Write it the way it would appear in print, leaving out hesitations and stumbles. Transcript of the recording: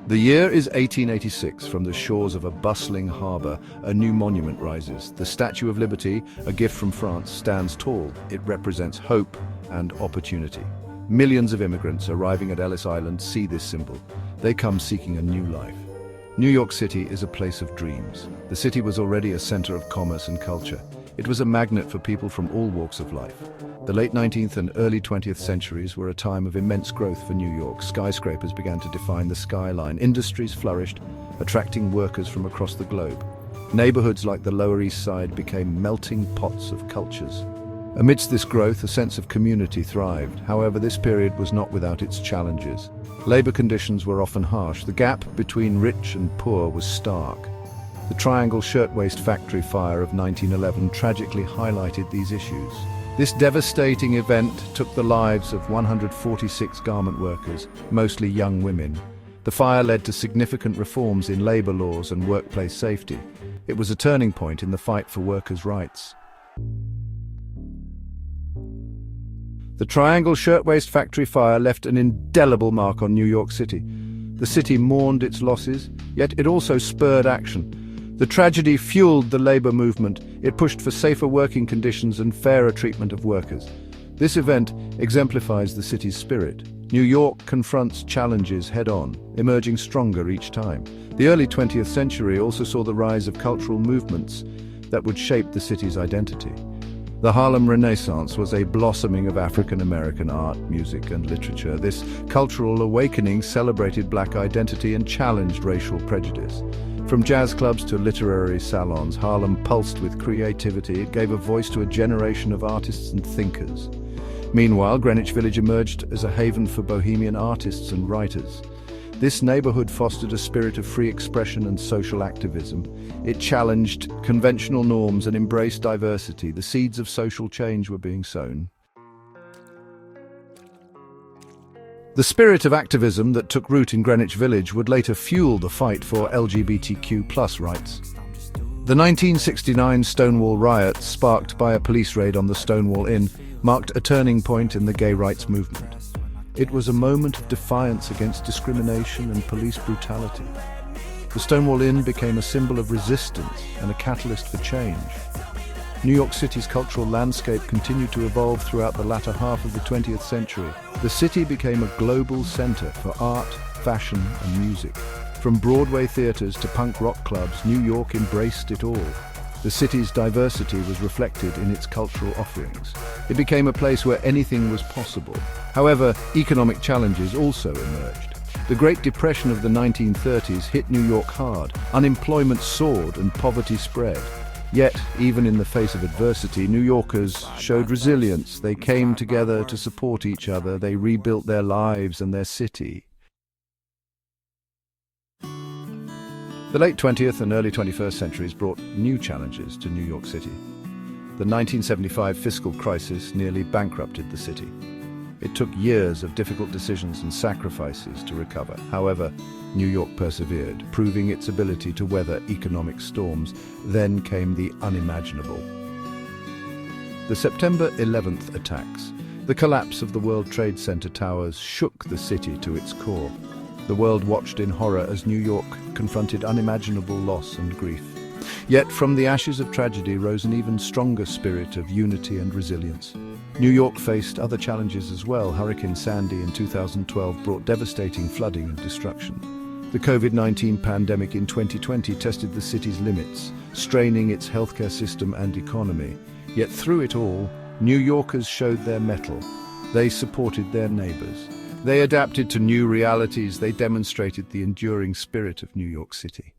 The year is 1886. From the shores of a bustling harbor, a new monument rises. The Statue of Liberty, a gift from France, stands tall. It represents hope and opportunity. Millions of immigrants arriving at Ellis Island see this symbol. They come seeking a new life. New York City is a place of dreams. The city was already a center of commerce and culture. It was a magnet for people from all walks of life. The late 19th and early 20th centuries were a time of immense growth for New York. Skyscrapers began to define the skyline. Industries flourished, attracting workers from across the globe. Neighborhoods like the Lower East Side became melting pots of cultures. Amidst this growth, a sense of community thrived. However, this period was not without its challenges. Labor conditions were often harsh. The gap between rich and poor was stark. The Triangle Shirtwaist Factory fire of 1911 tragically highlighted these issues. This devastating event took the lives of 146 garment workers, mostly young women. The fire led to significant reforms in labor laws and workplace safety. It was a turning point in the fight for workers' rights. The Triangle Shirtwaist Factory fire left an indelible mark on New York City. The city mourned its losses, yet it also spurred action. The tragedy fueled the labor movement. It pushed for safer working conditions and fairer treatment of workers. This event exemplifies the city's spirit. New York confronts challenges head-on, emerging stronger each time. The early 20th century also saw the rise of cultural movements that would shape the city's identity. The Harlem Renaissance was a blossoming of African-American art, music, and literature. This cultural awakening celebrated Black identity and challenged racial prejudice. From jazz clubs to literary salons, Harlem pulsed with creativity. It gave a voice to a generation of artists and thinkers. Meanwhile, Greenwich Village emerged as a haven for bohemian artists and writers. This neighborhood fostered a spirit of free expression and social activism. It challenged conventional norms and embraced diversity. The seeds of social change were being sown. The spirit of activism that took root in Greenwich Village would later fuel the fight for LGBTQ+ rights. The 1969 Stonewall riots, sparked by a police raid on the Stonewall Inn, marked a turning point in the gay rights movement. It was a moment of defiance against discrimination and police brutality. The Stonewall Inn became a symbol of resistance and a catalyst for change. New York City's cultural landscape continued to evolve throughout the latter half of the 20th century. The city became a global center for art, fashion, and music. From Broadway theaters to punk rock clubs, New York embraced it all. The city's diversity was reflected in its cultural offerings. It became a place where anything was possible. However, economic challenges also emerged. The Great Depression of the 1930s hit New York hard. Unemployment soared and poverty spread. Yet, even in the face of adversity, New Yorkers showed resilience. They came together to support each other. They rebuilt their lives and their city. The late 20th and early 21st centuries brought new challenges to New York City. The 1975 fiscal crisis nearly bankrupted the city. It took years of difficult decisions and sacrifices to recover. However, New York persevered, proving its ability to weather economic storms. Then came the unimaginable. The September 11th attacks. The collapse of the World Trade Center towers shook the city to its core. The world watched in horror as New York confronted unimaginable loss and grief. Yet from the ashes of tragedy rose an even stronger spirit of unity and resilience. New York faced other challenges as well. Hurricane Sandy in 2012 brought devastating flooding and destruction. The COVID-19 pandemic in 2020 tested the city's limits, straining its healthcare system and economy. Yet through it all, New Yorkers showed their mettle. They supported their neighbors. They adapted to new realities. They demonstrated the enduring spirit of New York City.